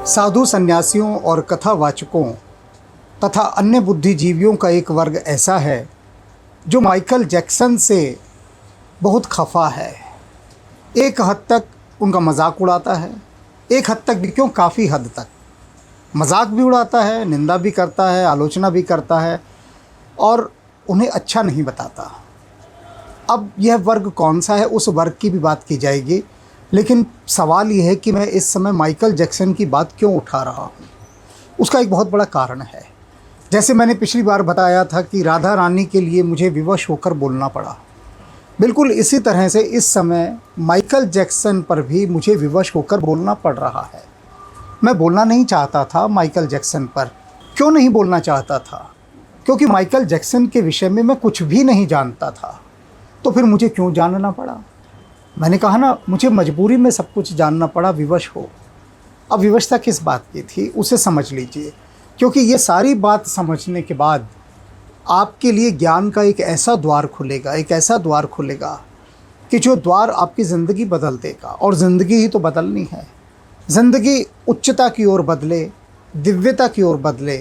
साधु संन्यासियों और कथावाचकों तथा अन्य बुद्धिजीवियों का एक वर्ग ऐसा है जो माइकल जैक्सन से बहुत खफा है। एक हद तक उनका मजाक उड़ाता है, एक हद तक भी क्यों, काफ़ी हद तक मजाक भी उड़ाता है, निंदा भी करता है, आलोचना भी करता है और उन्हें अच्छा नहीं बताता। अब यह वर्ग कौन सा है, उस वर्ग की भी बात की जाएगी, लेकिन सवाल यह है कि मैं इस समय माइकल जैक्सन की बात क्यों उठा रहा हूँ। उसका एक बहुत बड़ा कारण है। जैसे मैंने पिछली बार बताया था कि राधा रानी के लिए मुझे विवश होकर बोलना पड़ा, बिल्कुल इसी तरह से इस समय माइकल जैक्सन पर भी मुझे विवश होकर बोलना पड़ रहा है। मैं बोलना नहीं चाहता था माइकल जैक्सन पर। क्यों नहीं बोलना चाहता था? क्योंकि माइकल जैक्सन के विषय में मैं कुछ भी नहीं जानता था। तो फिर मुझे क्यों जानना पड़ा? मैंने कहा ना, मुझे मजबूरी में सब कुछ जानना पड़ा, विवश हो। अब विवशता किस बात की थी उसे समझ लीजिए, क्योंकि ये सारी बात समझने के बाद आपके लिए ज्ञान का एक ऐसा द्वार खुलेगा, एक ऐसा द्वार खुलेगा कि जो द्वार आपकी ज़िंदगी बदल देगा। और ज़िंदगी ही तो बदलनी है। ज़िंदगी उच्चता की ओर बदले, दिव्यता की ओर बदले,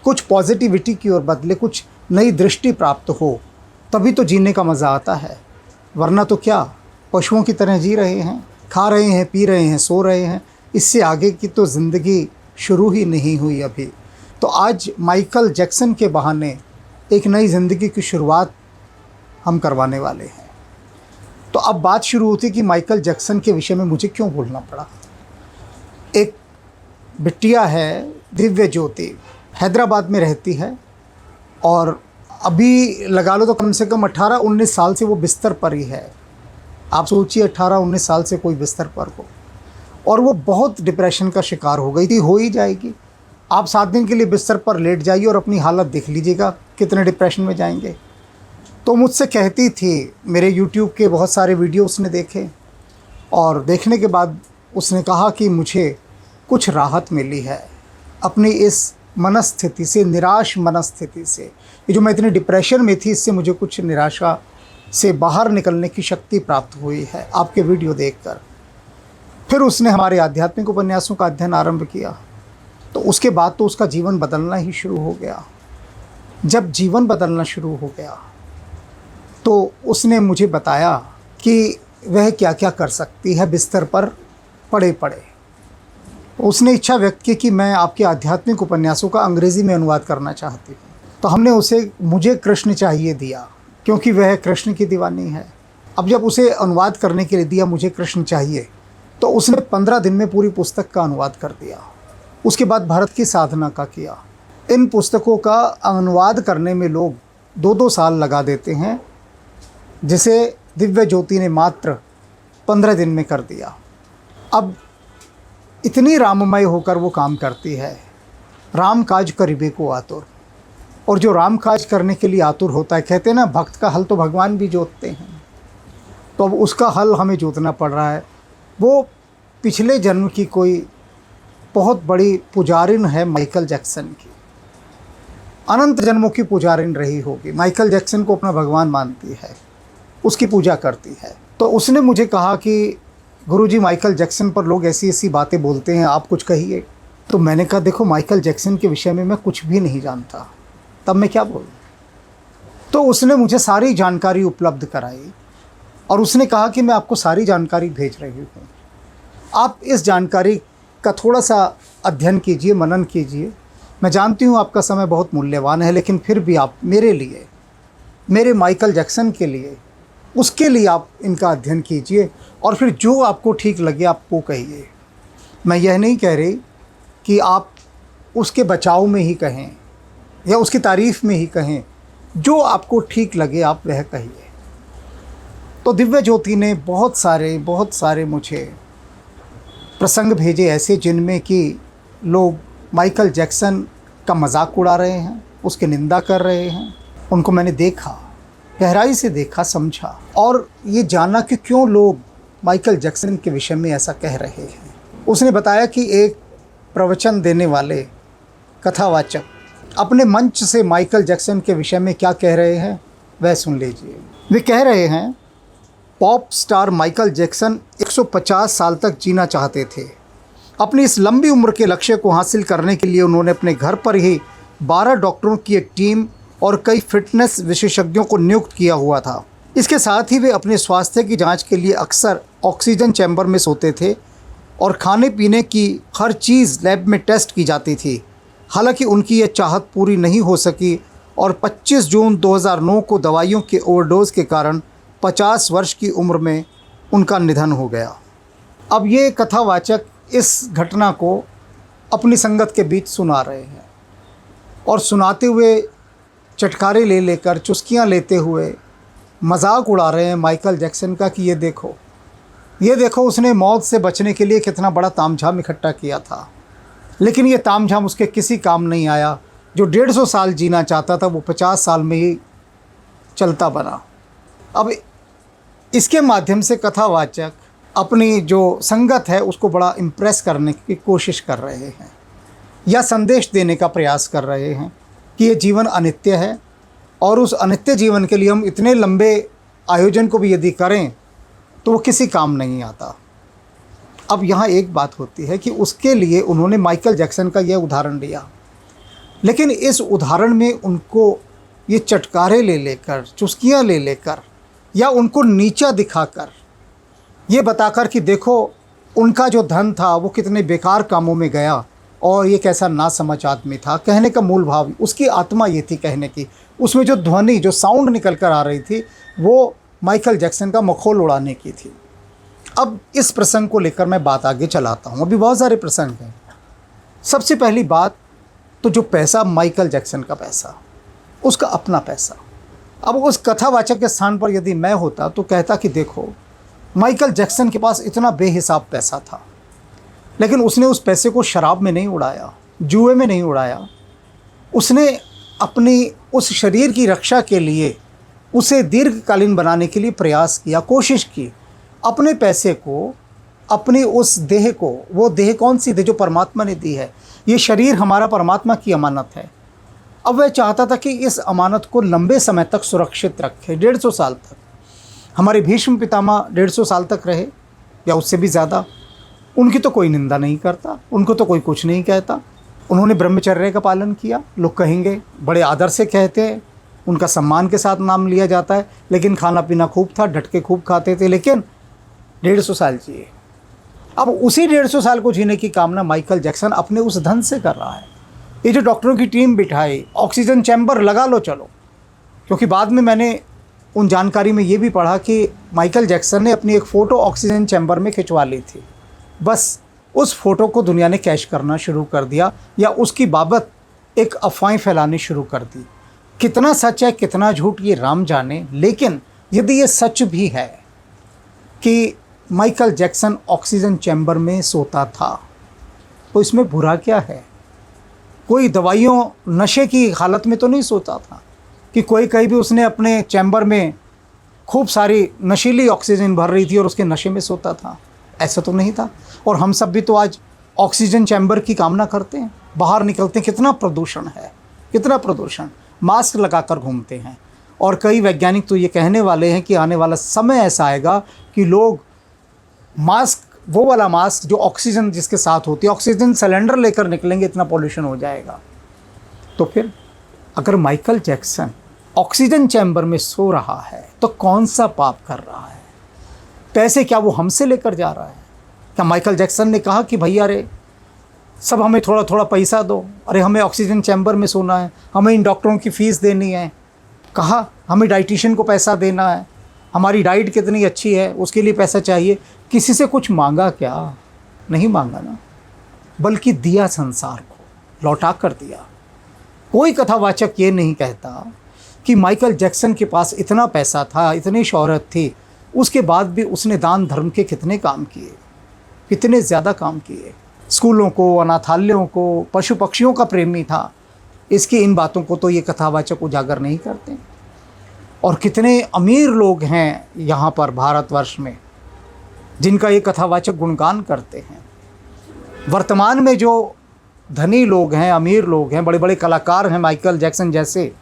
कुछ पॉजिटिविटी की ओर बदले, कुछ नई दृष्टि प्राप्त हो, तभी तो जीने का मज़ा आता है। वरना तो क्या, पशुओं की तरह जी रहे हैं, खा रहे हैं, पी रहे हैं, सो रहे हैं। इससे आगे की तो ज़िंदगी शुरू ही नहीं हुई अभी। तो आज माइकल जैक्सन के बहाने एक नई ज़िंदगी की शुरुआत हम करवाने वाले हैं। तो अब बात शुरू होती कि माइकल जैक्सन के विषय में मुझे क्यों बोलना पड़ा। एक बिटिया है, दिव्य ज्योति, हैदराबाद में रहती है और अभी लगा लो तो कम से कम 18-19 साल से वो बिस्तर पर ही है। आप सोचिए, 18-19 साल से कोई बिस्तर पर हो, और वो बहुत डिप्रेशन का शिकार हो गई थी, हो ही जाएगी। आप 7 दिन के लिए बिस्तर पर लेट जाइए और अपनी हालत देख लीजिएगा कितने डिप्रेशन में जाएंगे। तो मुझसे कहती थी, मेरे यूट्यूब के बहुत सारे वीडियो उसने देखे और देखने के बाद उसने कहा कि मुझे कुछ राहत मिली है अपनी इस मनस्थिति से, निराश मनस्थिति से। ये जो मैं इतनी डिप्रेशन में थी, इससे मुझे कुछ निराशा से बाहर निकलने की शक्ति प्राप्त हुई है आपके वीडियो देखकर। फिर उसने हमारे आध्यात्मिक उपन्यासों का अध्ययन आरंभ किया। तो उसके बाद तो उसका जीवन बदलना ही शुरू हो गया। जब जीवन बदलना शुरू हो गया तो उसने मुझे बताया कि वह क्या क्या कर सकती है बिस्तर पर पड़े पड़े। उसने इच्छा व्यक्त की कि मैं आपके आध्यात्मिक उपन्यासों का अंग्रेज़ी में अनुवाद करना चाहती हूँ। तो हमने मुझे कृष्ण चाहिए दिया, क्योंकि वह कृष्ण की दीवानी है। अब जब उसे अनुवाद करने के लिए दिया, मुझे कृष्ण चाहिए, तो उसने 15 दिन में पूरी पुस्तक का अनुवाद कर दिया। उसके बाद भारत की साधना का किया। इन पुस्तकों का अनुवाद करने में लोग 2-2 साल लगा देते हैं, जिसे दिव्य ज्योति ने मात्र 15 दिन में कर दिया। अब इतनी राममय होकर वो काम करती है। राम काज करिबे को आतुर, और जो राम काज करने के लिए आतुर होता है, कहते हैं ना, भक्त का हल तो भगवान भी जोतते हैं। तो अब उसका हल हमें जोतना पड़ रहा है। वो पिछले जन्म की कोई बहुत बड़ी पुजारिन है माइकल जैक्सन की, अनंत जन्मों की पुजारिन रही होगी। माइकल जैक्सन को अपना भगवान मानती है, उसकी पूजा करती है। तो उसने मुझे कहा कि गुरुजी, माइकल जैक्सन पर लोग ऐसी ऐसी बातें बोलते हैं, आप कुछ कहिए। तो मैंने कहा, देखो, माइकल जैक्सन के विषय में मैं कुछ भी नहीं जानता, तब मैं क्या बोलूँ। तो उसने मुझे सारी जानकारी उपलब्ध कराई और उसने कहा कि मैं आपको सारी जानकारी भेज रही हूँ, आप इस जानकारी का थोड़ा सा अध्ययन कीजिए, मनन कीजिए। मैं जानती हूँ आपका समय बहुत मूल्यवान है, लेकिन फिर भी आप मेरे लिए, मेरे माइकल जैक्सन के लिए, उसके लिए आप इनका अध्ययन कीजिए और फिर जो आपको ठीक लगे आप वो कहिए। मैं यह नहीं कह रही कि आप उसके बचाव में ही कहें या उसकी तारीफ़ में ही कहें, जो आपको ठीक लगे आप वह कहिए। तो दिव्य ज्योति ने बहुत सारे मुझे प्रसंग भेजे ऐसे, जिनमें कि लोग माइकल जैक्सन का मजाक उड़ा रहे हैं, उसकी निंदा कर रहे हैं। उनको मैंने देखा, गहराई से देखा, समझा और ये जाना कि क्यों लोग माइकल जैक्सन के विषय में ऐसा कह रहे हैं। उसने बताया कि एक प्रवचन देने वाले कथावाचक अपने मंच से माइकल जैक्सन के विषय में क्या कह रहे हैं, वह सुन लीजिए। वे कह रहे हैं, पॉप स्टार माइकल जैक्सन 150 साल तक जीना चाहते थे, अपनी इस लंबी उम्र के लक्ष्य को हासिल करने के लिए उन्होंने अपने घर पर ही 12 डॉक्टरों की एक टीम और कई फिटनेस विशेषज्ञों को नियुक्त किया हुआ था। इसके साथ ही वे अपने स्वास्थ्य की जांच के लिए अक्सर ऑक्सीजन चैम्बर में सोते थे और खाने पीने की हर चीज़ लैब में टेस्ट की जाती थी। हालांकि उनकी यह चाहत पूरी नहीं हो सकी और 25 जून 2009 को दवाइयों के ओवरडोज के कारण 50 वर्ष की उम्र में उनका निधन हो गया। अब ये कथावाचक इस घटना को अपनी संगत के बीच सुना रहे हैं और सुनाते हुए चटकारे ले लेकर, चुस्कियाँ लेते हुए मजाक उड़ा रहे हैं माइकल जैक्सन का कि ये देखो उसने मौत से बचने के लिए कितना बड़ा तामझाम इकट्ठा किया था, लेकिन ये तामझाम उसके किसी काम नहीं आया। जो 150 साल जीना चाहता था वो 50 साल में ही चलता बना। अब इसके माध्यम से कथावाचक अपनी जो संगत है उसको बड़ा इम्प्रेस करने की कोशिश कर रहे हैं या संदेश देने का प्रयास कर रहे हैं कि ये जीवन अनित्य है और उस अनित्य जीवन के लिए हम इतने लंबे आयोजन को भी यदि करें तो वो किसी काम नहीं आता। अब यहाँ एक बात होती है कि उसके लिए उन्होंने माइकल जैक्सन का यह उदाहरण लिया, लेकिन इस उदाहरण में उनको ये चटकारे ले लेकर, चुस्कियाँ ले लेकर या उनको नीचा दिखाकर, ये बताकर कि देखो उनका जो धन था वो कितने बेकार कामों में गया और ये कैसा नासमझ आदमी था, कहने का मूल भाव, उसकी आत्मा ये थी कहने की। उसमें जो ध्वनि, जो साउंड निकल कर आ रही थी वो माइकल जैक्सन का मखौल उड़ाने की थी। अब इस प्रसंग को लेकर मैं बात आगे चलाता हूँ। अभी बहुत सारे प्रसंग हैं। सबसे पहली बात तो जो पैसा, माइकल जैक्सन का पैसा, उसका अपना पैसा। अब उस कथावाचक के स्थान पर यदि मैं होता तो कहता कि देखो माइकल जैक्सन के पास इतना बेहिसाब पैसा था, लेकिन उसने उस पैसे को शराब में नहीं उड़ाया, जुए में नहीं उड़ाया। उसने अपनी उस शरीर की रक्षा के लिए, उसे दीर्घकालीन बनाने के लिए प्रयास किया, कोशिश की। अपने पैसे को, अपनी उस देह को, वो देह कौन सी देह जो परमात्मा ने दी है, ये शरीर हमारा परमात्मा की अमानत है। अब वह चाहता था कि इस अमानत को लंबे समय तक सुरक्षित रखे, 150 साल तक। हमारे भीष्म पितामह 150 साल तक रहे या उससे भी ज़्यादा। उनकी तो कोई निंदा नहीं करता, उनको तो कोई कुछ नहीं कहता। उन्होंने ब्रह्मचर्य का पालन किया, लोग कहेंगे बड़े आदर से कहते हैं, उनका सम्मान के साथ नाम लिया जाता है, लेकिन खाना पीना खूब था, डट के खूब खाते थे, लेकिन 150 साल जिए। अब उसी 150 साल को जीने की कामना माइकल जैक्सन अपने उस धन से कर रहा है। ये जो डॉक्टरों की टीम बिठाई, ऑक्सीजन चैम्बर लगा लो चलो, क्योंकि बाद में मैंने उन जानकारी में ये भी पढ़ा कि माइकल जैक्सन ने अपनी एक फ़ोटो ऑक्सीजन चैम्बर में खिंचवा ली थी। बस उस फ़ोटो को दुनिया ने कैश करना शुरू कर दिया या उसकी बाबत एक अफवाहें फैलानी शुरू कर दी। कितना सच है कितना झूठ ये राम जाने, लेकिन यदि ये सच भी है कि माइकल जैक्सन ऑक्सीजन चैम्बर में सोता था तो इसमें बुरा क्या है? कोई दवाइयों, नशे की हालत में तो नहीं सोता था कि कोई कहीं भी उसने अपने चैम्बर में खूब सारी नशीली ऑक्सीजन भर रही थी और उसके नशे में सोता था। ऐसा तो नहीं था। और हम सब भी तो आज ऑक्सीजन चैम्बर की कामना करते हैं, बाहर निकलते हैं, कितना प्रदूषण है, कितना प्रदूषण। मास्क लगाकर घूमते हैं और कई वैज्ञानिक तो ये कहने वाले हैं कि आने वाला समय ऐसा आएगा कि लोग मास्क, वो वाला मास्क जो ऑक्सीजन जिसके साथ होती है, ऑक्सीजन सिलेंडर लेकर निकलेंगे, इतना पॉल्यूशन हो जाएगा। तो फिर अगर माइकल जैक्सन ऑक्सीजन चैम्बर में सो रहा है तो कौन सा पाप कर रहा है? पैसे क्या वो हमसे लेकर जा रहा है? क्या माइकल जैक्सन ने कहा कि भैया अरे सब हमें थोड़ा थोड़ा पैसा दो, अरे हमें ऑक्सीजन चैम्बर में सोना है, हमें इन डॉक्टरों की फ़ीस देनी है, कहा हमें डाइटिशियन को पैसा देना है, हमारी डाइट कितनी अच्छी है उसके लिए पैसा चाहिए। किसी से कुछ मांगा क्या? नहीं मांगा ना, बल्कि दिया, संसार को लौटा कर दिया। कोई कथावाचक ये नहीं कहता कि माइकल जैक्सन के पास इतना पैसा था, इतनी शोहरत थी, उसके बाद भी उसने दान धर्म के कितने काम किए, कितने ज़्यादा काम किए। स्कूलों को, अनाथालयों को, पशु पक्षियों का प्रेमी था। इसकी इन बातों को तो ये कथावाचक उजागर नहीं करते। और कितने अमीर लोग हैं यहाँ पर भारतवर्ष में जिनका ये कथावाचक गुणगान करते हैं। वर्तमान में जो धनी लोग हैं, अमीर लोग हैं, बड़े बड़े कलाकार हैं माइकल जैक्सन जैसे,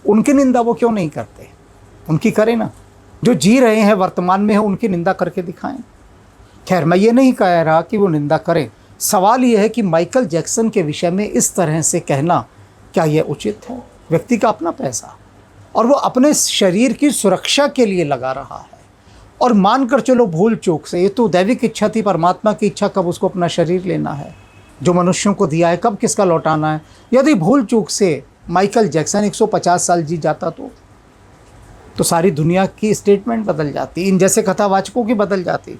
उनकी निंदा वो क्यों नहीं करते? उनकी करें ना। जो जी रहे हैं वर्तमान में है उनकी निंदा करके दिखाएं। खैर मैं ये नहीं कह रहा कि वो निंदा करें, सवाल ये है कि माइकल जैक्सन के विषय में इस तरह से कहना क्या यह उचित है? व्यक्ति का अपना पैसा और वो अपने शरीर की सुरक्षा के लिए लगा रहा है, और मानकर चलो भूल चूक से, ये तो दैविक इच्छा थी, परमात्मा की इच्छा कब उसको अपना शरीर लेना है जो मनुष्यों को दिया है, कब किसका लौटाना है। यदि भूल चूक से माइकल जैक्सन 150 साल जी जाता तो सारी दुनिया की स्टेटमेंट बदल जाती, इन जैसे कथावाचकों की बदल जाती।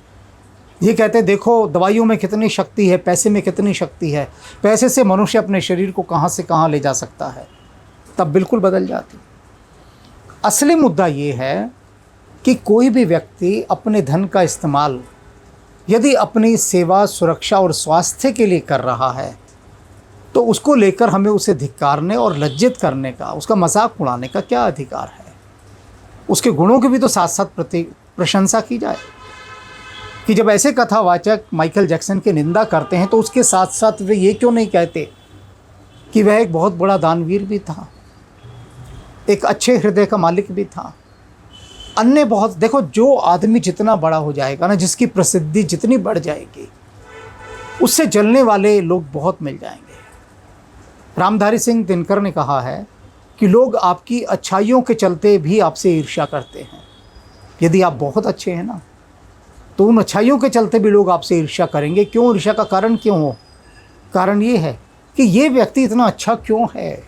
ये कहते देखो दवाइयों में कितनी शक्ति है, पैसे में कितनी शक्ति है, पैसे से मनुष्य अपने शरीर को कहाँ से कहाँ ले जा सकता है, तब बिल्कुल बदल जाती। असली मुद्दा ये है कि कोई भी व्यक्ति अपने धन का इस्तेमाल यदि अपनी सेवा, सुरक्षा और स्वास्थ्य के लिए कर रहा है तो उसको लेकर हमें उसे धिक्कारने और लज्जित करने का, उसका मजाक उड़ाने का क्या अधिकार है? उसके गुणों की भी तो साथ साथ प्रशंसा की जाए कि जब ऐसे कथावाचक माइकल जैक्सन की निंदा करते हैं तो उसके साथ साथ वे ये क्यों नहीं कहते कि वह एक बहुत बड़ा दानवीर भी था, एक अच्छे हृदय का मालिक भी था। अन्य बहुत, देखो जो आदमी जितना बड़ा हो जाएगा ना, जिसकी प्रसिद्धि जितनी बढ़ जाएगी, उससे जलने वाले लोग बहुत मिल जाएंगे। रामधारी सिंह दिनकर ने कहा है कि लोग आपकी अच्छाइयों के चलते भी आपसे ईर्ष्या करते हैं। यदि आप बहुत अच्छे हैं ना, तो उन अच्छाइयों के चलते भी लोग आपसे ईर्ष्या करेंगे। क्यों ईर्ष्या का कारण क्यों हो? कारण ये है कि ये व्यक्ति इतना अच्छा क्यों है,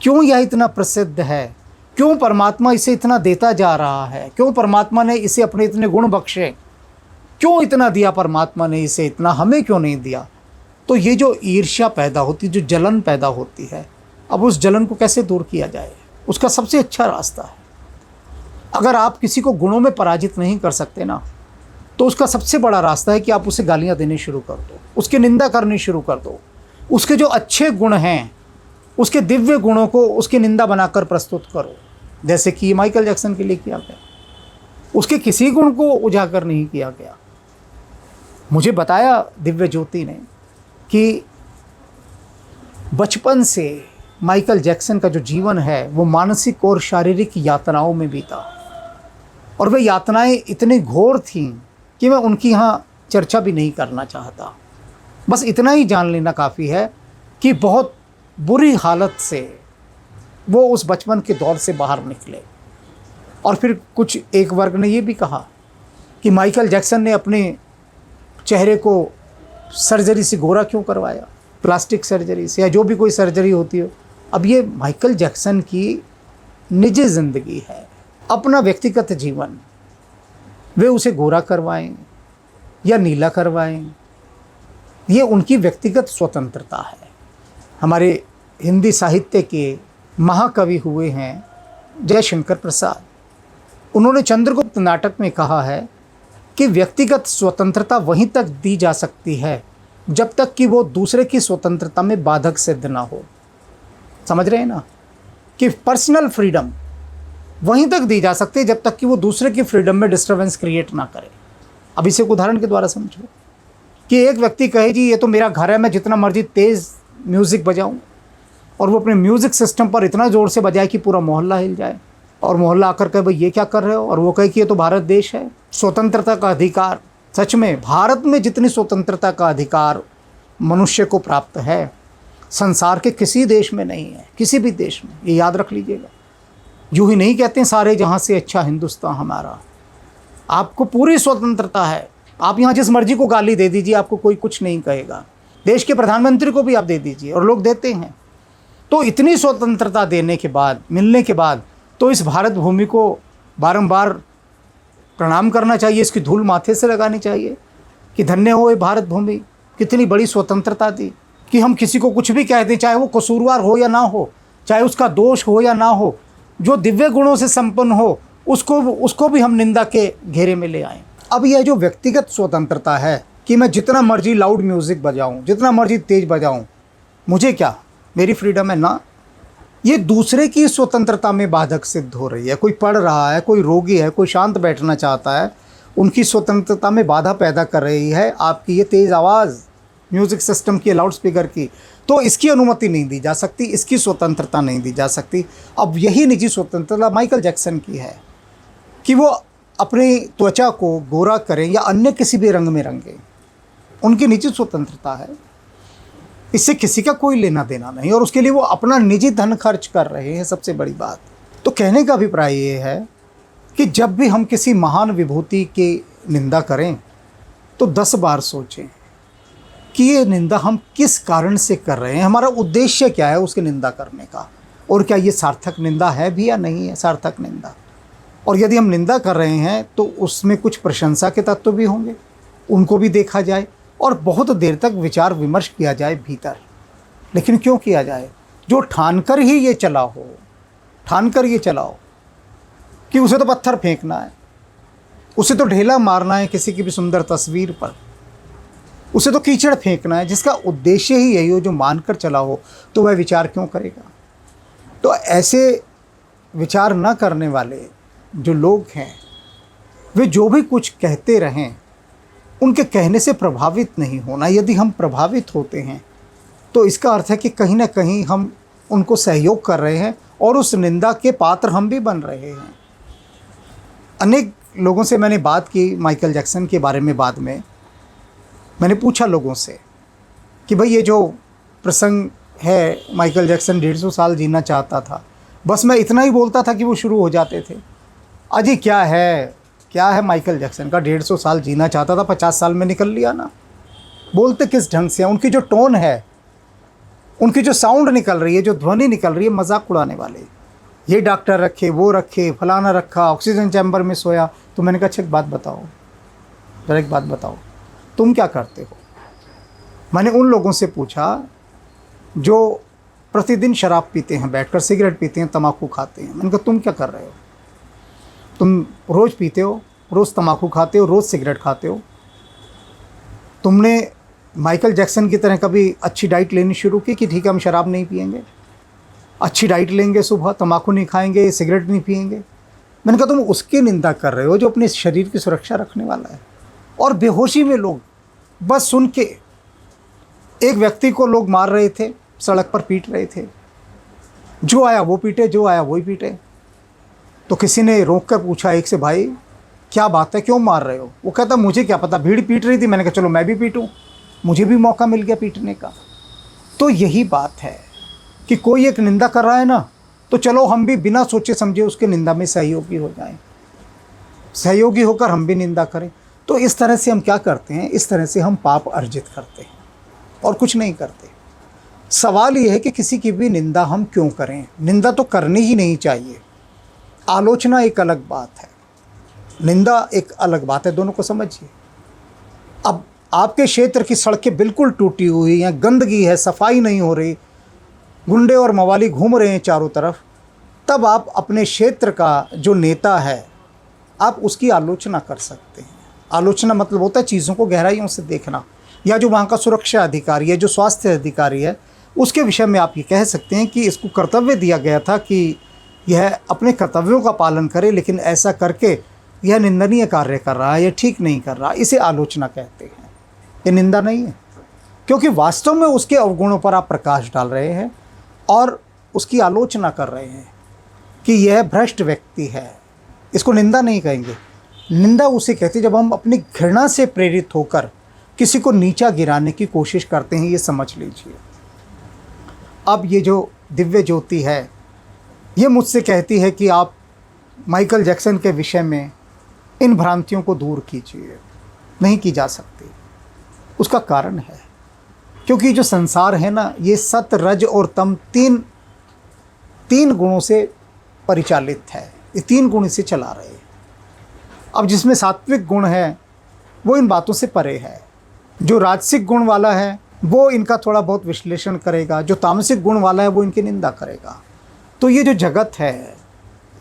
क्यों यह इतना प्रसिद्ध है, क्यों परमात्मा इसे इतना देता जा रहा है, क्यों परमात्मा ने इसे अपने इतने गुण बख्शे, क्यों इतना दिया परमात्मा ने इसे इतना, हमें क्यों नहीं दिया। तो ये जो ईर्ष्या पैदा होती, जो जलन पैदा होती है, अब उस जलन को कैसे दूर किया जाए? उसका सबसे अच्छा रास्ता है, अगर आप किसी को गुणों में पराजित नहीं कर सकते ना, तो उसका सबसे बड़ा रास्ता है कि आप उसे गालियाँ देनी शुरू कर दो, उसकी निंदा करनी शुरू कर दो। उसके जो अच्छे गुण हैं, उसके दिव्य गुणों को उसकी निंदा बनाकर प्रस्तुत करो, जैसे कि माइकल जैक्सन के लिए किया गया। उसके किसी गुण को उजागर नहीं किया गया। मुझे बताया दिव्य ज्योति ने कि बचपन से माइकल जैक्सन का जो जीवन है वो मानसिक और शारीरिक यातनाओं में बीता, और वे यातनाएं इतनी घोर थीं कि मैं उनकी यहाँ चर्चा भी नहीं करना चाहता। बस इतना ही जान लेना काफ़ी है कि बहुत बुरी हालत से वो उस बचपन के दौर से बाहर निकले। और फिर कुछ एक वर्ग ने ये भी कहा कि माइकल जैक्सन ने अपने चेहरे को सर्जरी से गोरा क्यों करवाया, प्लास्टिक सर्जरी से, या जो भी कोई सर्जरी होती हो। अब ये माइकल जैक्सन की निजी ज़िंदगी है, अपना व्यक्तिगत जीवन, वे उसे गोरा करवाएं या नीला करवाएं, ये उनकी व्यक्तिगत स्वतंत्रता है। हमारे हिंदी साहित्य के महाकवि हुए हैं जयशंकर प्रसाद। उन्होंने चंद्रगुप्त नाटक में कहा है कि व्यक्तिगत स्वतंत्रता वहीं तक दी जा सकती है जब तक कि वो दूसरे की स्वतंत्रता में बाधक सिद्ध ना हो। समझ रहे हैं ना, कि पर्सनल फ्रीडम वहीं तक दी जा सकती है जब तक कि वो दूसरे की फ्रीडम में डिस्टर्बेंस क्रिएट ना करे। अब इसे एक उदाहरण के द्वारा समझो कि एक व्यक्ति कहे जी ये तो मेरा घर है, मैं जितना मर्जी तेज़ म्यूज़िक बजाऊं, और वो अपने म्यूज़िक सिस्टम पर इतना ज़ोर से बजाए कि पूरा मोहल्ला हिल जाए, और मोहल्ला आकर कहे भाई ये क्या कर रहे हो, और वो कहे कि ये तो भारत देश है, स्वतंत्रता का अधिकार। सच में भारत में जितनी स्वतंत्रता का अधिकार मनुष्य को प्राप्त है, संसार के किसी देश में नहीं है, किसी भी देश में, ये याद रख लीजिएगा। यूँ ही नहीं कहते सारे जहाँ से अच्छा हिंदुस्तान हमारा। आपको पूरी स्वतंत्रता है, आप यहाँ जिस मर्जी को गाली दे दीजिए, आपको कोई कुछ नहीं कहेगा। देश के प्रधानमंत्री को भी आप दे दीजिए, और लोग देते हैं। तो इतनी स्वतंत्रता देने के बाद, मिलने के बाद, तो इस भारत भूमि को बारंबार प्रणाम करना चाहिए, इसकी धूल माथे से लगानी चाहिए कि धन्य हो ये भारत भूमि, कितनी बड़ी स्वतंत्रता दी कि हम किसी को कुछ भी कह दें, चाहे वो कसूरवार हो या ना हो, चाहे उसका दोष हो या ना हो, जो दिव्य गुणों से संपन्न हो, उसको भी हम निंदा के घेरे में ले आएँ। अब यह जो व्यक्तिगत स्वतंत्रता है कि मैं जितना मर्जी लाउड म्यूज़िक बजाऊं, जितना मर्जी तेज़ बजाऊं, मुझे क्या, मेरी फ्रीडम है ना, ये दूसरे की स्वतंत्रता में बाधक सिद्ध हो रही है। कोई पढ़ रहा है, कोई रोगी है, कोई शांत बैठना चाहता है, उनकी स्वतंत्रता में बाधा पैदा कर रही है आपकी ये तेज़ आवाज़ म्यूज़िक सिस्टम की, लाउड स्पीकर की। तो इसकी अनुमति नहीं दी जा सकती, इसकी स्वतंत्रता नहीं दी जा सकती। अब यही निजी स्वतंत्रता माइकल जैक्सन की है कि वो अपनी त्वचा को गोरा करें या अन्य किसी भी रंग में रंगें, उनकी निजी स्वतंत्रता है, इससे किसी का कोई लेना देना नहीं, और उसके लिए वो अपना निजी धन खर्च कर रहे हैं, सबसे बड़ी बात। तो कहने का अभिप्राय ये है कि जब भी हम किसी महान विभूति की निंदा करें तो 10 बार सोचें कि ये निंदा हम किस कारण से कर रहे हैं, हमारा उद्देश्य क्या है उसकी निंदा करने का, और क्या ये सार्थक निंदा है भी या नहीं है सार्थक निंदा। और यदि हम निंदा कर रहे हैं तो उसमें कुछ प्रशंसा के तत्व भी होंगे, उनको भी देखा जाए और बहुत देर तक विचार विमर्श किया जाए भीतर। लेकिन क्यों किया जाए? जो ठानकर ही ये चला हो, ठानकर ये चला हो कि उसे तो पत्थर फेंकना है, उसे तो ढेला मारना है किसी की भी सुंदर तस्वीर पर, उसे तो कीचड़ फेंकना है, जिसका उद्देश्य ही यही हो, जो मानकर चला हो, तो वह विचार क्यों करेगा? तो ऐसे विचार न करने वाले जो लोग हैं, वे जो भी कुछ कहते रहें, उनके कहने से प्रभावित नहीं होना। यदि हम प्रभावित होते हैं तो इसका अर्थ है कि कहीं ना कहीं हम उनको सहयोग कर रहे हैं और उस निंदा के पात्र हम भी बन रहे हैं। अनेक लोगों से मैंने बात की माइकल जैक्सन के बारे में। बाद में मैंने पूछा लोगों से कि भाई ये जो प्रसंग है, माइकल जैक्सन 150 साल जीना चाहता था, बस मैं इतना ही बोलता था कि वो शुरू हो जाते थे। अजी क्या है माइकल जैक्सन का 150 साल जीना चाहता था, 50 साल में निकल लिया ना। बोलते किस ढंग से हैं, उनकी जो टोन है, उनकी जो साउंड निकल रही है, जो ध्वनि निकल रही है, मजाक उड़ाने वाले। ये डॉक्टर रखे, वो रखे, फलाना रखा, ऑक्सीजन चैम्बर में सोया। तो मैंने कहा अच्छा एक बात बताओ, जरा एक बात बताओ, तुम क्या करते हो? मैंने उन लोगों से पूछा जो प्रतिदिन शराब पीते हैं, बैठकर सिगरेट पीते हैं, तम्बाकू खाते हैं। मैंने कहा तुम क्या कर रहे हो? तुम रोज़ पीते हो, रोज़ तम्बाकू खाते हो, रोज़ सिगरेट खाते हो। तुमने माइकल जैक्सन की तरह कभी अच्छी डाइट लेनी शुरू की कि ठीक है हम शराब नहीं पिएंगे, अच्छी डाइट लेंगे, सुबह तम्बाकू नहीं खाएंगे, सिगरेट नहीं पिएंगे? मैंने कहा तुम उसकी निंदा कर रहे हो जो अपने शरीर की सुरक्षा रखने वाला है। और बेहोशी में लोग बस सुन के, एक व्यक्ति को लोग मार रहे थे, सड़क पर पीट रहे थे, जो आया वो पीटे, जो आया वही पीटे। तो किसी ने रोक कर पूछा एक से, भाई क्या बात है, क्यों मार रहे हो? वो कहता मुझे क्या पता, भीड़ पीट रही थी, मैंने कहा चलो मैं भी पीटूं, मुझे भी मौका मिल गया पीटने का। तो यही बात है कि कोई एक निंदा कर रहा है ना, तो चलो हम भी बिना सोचे समझे उसके निंदा में सहयोगी हो जाएं, सहयोगी होकर हम भी निंदा करें। तो इस तरह से हम क्या करते हैं? इस तरह से हम पाप अर्जित करते हैं और कुछ नहीं करते। सवाल ये है कि किसी की भी निंदा हम क्यों करें? निंदा तो करनी ही नहीं चाहिए। आलोचना एक अलग बात है, निंदा एक अलग बात है, दोनों को समझिए। अब आपके क्षेत्र की सड़कें बिल्कुल टूटी हुई हैं, गंदगी है, सफाई नहीं हो रही, गुंडे और मवाली घूम रहे हैं चारों तरफ, तब आप अपने क्षेत्र का जो नेता है आप उसकी आलोचना कर सकते हैं। आलोचना मतलब होता है चीज़ों को गहराइयों से देखना, या जो वहाँ का सुरक्षा अधिकारी है, जो स्वास्थ्य अधिकारी है, उसके विषय में आप ये कह सकते हैं कि इसको कर्तव्य दिया गया था कि यह अपने कर्तव्यों का पालन करे, लेकिन ऐसा करके यह निंदनीय कार्य कर रहा है, यह ठीक नहीं कर रहा, इसे आलोचना कहते हैं। ये निंदा नहीं है, क्योंकि वास्तव में उसके अवगुणों पर आप प्रकाश डाल रहे हैं और उसकी आलोचना कर रहे हैं कि यह भ्रष्ट व्यक्ति है। इसको निंदा नहीं कहेंगे। निंदा उसे कहते हैं जब हम अपनी घृणा से प्रेरित होकर किसी को नीचा गिराने की कोशिश करते हैं, ये समझ लीजिए। अब ये जो दिव्य ज्योति है, ये मुझसे कहती है कि आप माइकल जैक्सन के विषय में इन भ्रांतियों को दूर कीजिए। नहीं की जा सकती। उसका कारण है क्योंकि जो संसार है ना, ये सत, रज और तम तीन गुणों से परिचालित है। ये 3 गुण इसे चला रहे हैं। अब जिसमें सात्विक गुण है वो इन बातों से परे है, जो राजसिक गुण वाला है वो इनका थोड़ा बहुत विश्लेषण करेगा, जो तामसिक गुण वाला है वो इनकी निंदा करेगा। तो ये जो जगत है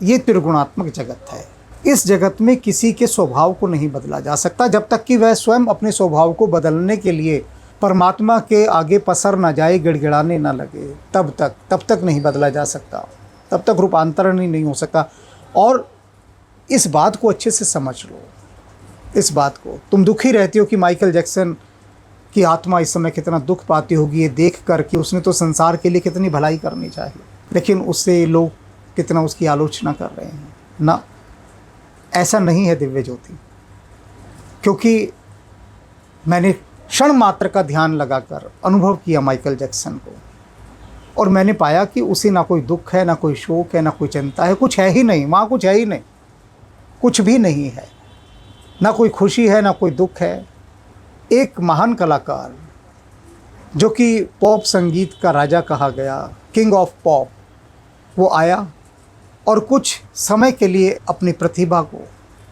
ये त्रिगुणात्मक जगत है। इस जगत में किसी के स्वभाव को नहीं बदला जा सकता जब तक कि वह स्वयं अपने स्वभाव को बदलने के लिए परमात्मा के आगे पसर ना जाए, गिड़गिड़ाने ना लगे, तब तक नहीं बदला जा सकता, तब तक रूपांतरण ही नहीं हो सकता। और इस बात को अच्छे से समझ लो। इस बात को तुम दुखी रहती हो कि माइकल जैक्सन की आत्मा इस समय कितना दुख पाती होगी ये देख कर कि उसने तो संसार के लिए कितनी भलाई करनी चाहिए, लेकिन उससे लोग कितना उसकी आलोचना कर रहे हैं ना। ऐसा नहीं है दिव्य ज्योति, क्योंकि मैंने क्षण मात्र का ध्यान लगाकर अनुभव किया माइकल जैक्सन को, और मैंने पाया कि उसे ना कोई दुख है, ना कोई शोक है, ना कोई चिंता है, कुछ है ही नहीं, वहाँ कुछ है ही नहीं, कुछ भी नहीं है, ना कोई खुशी है, ना कोई दुख है। एक महान कलाकार जो कि पॉप संगीत का राजा कहा गया, किंग ऑफ पॉप, वो आया और कुछ समय के लिए अपनी प्रतिभा को,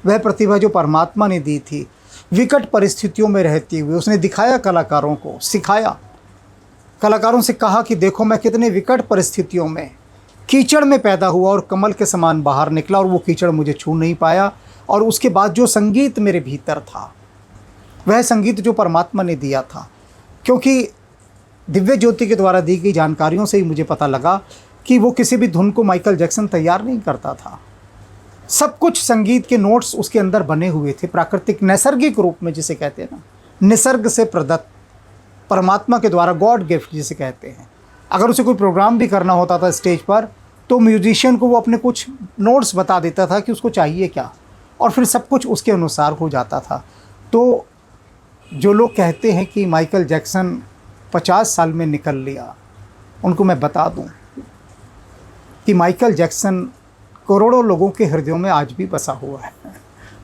वह प्रतिभा जो परमात्मा ने दी थी, विकट परिस्थितियों में रहते हुए उसने दिखाया, कलाकारों को सिखाया, कलाकारों से कहा कि देखो मैं कितने विकट परिस्थितियों में कीचड़ में पैदा हुआ और कमल के समान बाहर निकला, और वो कीचड़ मुझे छू नहीं पाया। और उसके बाद जो संगीत मेरे भीतर था, वह संगीत जो परमात्मा ने दिया था, क्योंकि दिव्य ज्योति के द्वारा दी गई जानकारियों से ही मुझे पता लगा कि वो किसी भी धुन को माइकल जैक्सन तैयार नहीं करता था। सब कुछ संगीत के नोट्स उसके अंदर बने हुए थे, प्राकृतिक नैसर्गिक रूप में, जिसे कहते हैं ना, निसर्ग से प्रदत्त, परमात्मा के द्वारा, गॉड गिफ्ट जिसे कहते हैं। अगर उसे कोई प्रोग्राम भी करना होता था स्टेज पर, तो म्यूजिशियन को वो अपने कुछ नोट्स बता देता था कि उसको चाहिए क्या, और फिर सब कुछ उसके अनुसार हो जाता था। तो जो लोग कहते हैं कि माइकल जैक्सन 50 साल में निकल लिया, उनको मैं बता दूं कि माइकल जैक्सन करोड़ों लोगों के हृदयों में आज भी बसा हुआ है।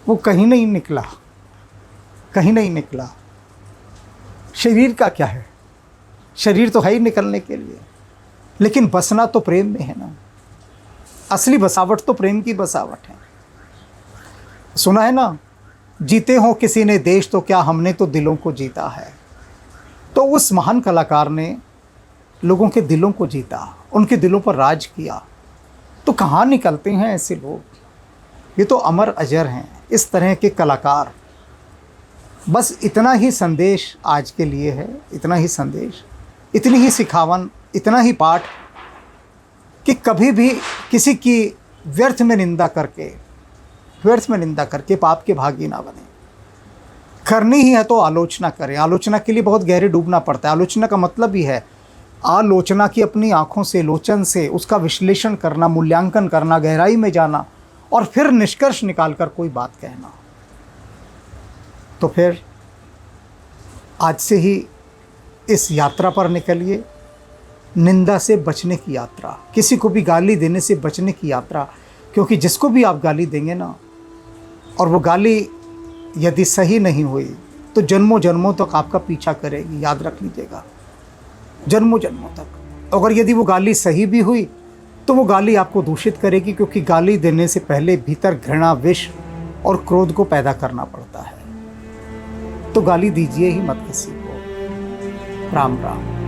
वो कहीं नहीं निकला, कहीं नहीं निकला। शरीर का क्या है, शरीर तो है ही निकलने के लिए, लेकिन बसना तो प्रेम में है ना। असली बसावट तो प्रेम की बसावट है। सुना है ना, जीते हो किसी ने देश तो क्या, हमने तो दिलों को जीता है। तो उस महान कलाकार ने लोगों के दिलों को जीता, उनके दिलों पर राज किया। तो कहाँ निकलते हैं ऐसे लोग, ये तो अमर अजर हैं, इस तरह के कलाकार। बस इतना ही संदेश आज के लिए है, इतना ही संदेश, इतनी ही सिखावन, इतना ही पाठ कि कभी भी किसी की व्यर्थ में निंदा करके पाप के भागी ना बने। करनी ही है तो आलोचना करें। आलोचना के लिए बहुत गहरे डूबना पड़ता है। आलोचना का मतलब ही है आलोचना की, अपनी आँखों से, लोचन से उसका विश्लेषण करना, मूल्यांकन करना, गहराई में जाना, और फिर निष्कर्ष निकालकर कोई बात कहना। तो फिर आज से ही इस यात्रा पर निकलिए, निंदा से बचने की यात्रा, किसी को भी गाली देने से बचने की यात्रा। क्योंकि जिसको भी आप गाली देंगे ना, और वो गाली यदि सही नहीं हुई, तो जन्मों जन्मों तक आपका पीछा करेगी, याद रख लीजिएगा, जन्मों जन्मों तक। अगर यदि वो गाली सही भी हुई, तो वो गाली आपको दूषित करेगी, क्योंकि गाली देने से पहले भीतर घृणा, विष और क्रोध को पैदा करना पड़ता है। तो गाली दीजिए ही मत किसी को। राम राम।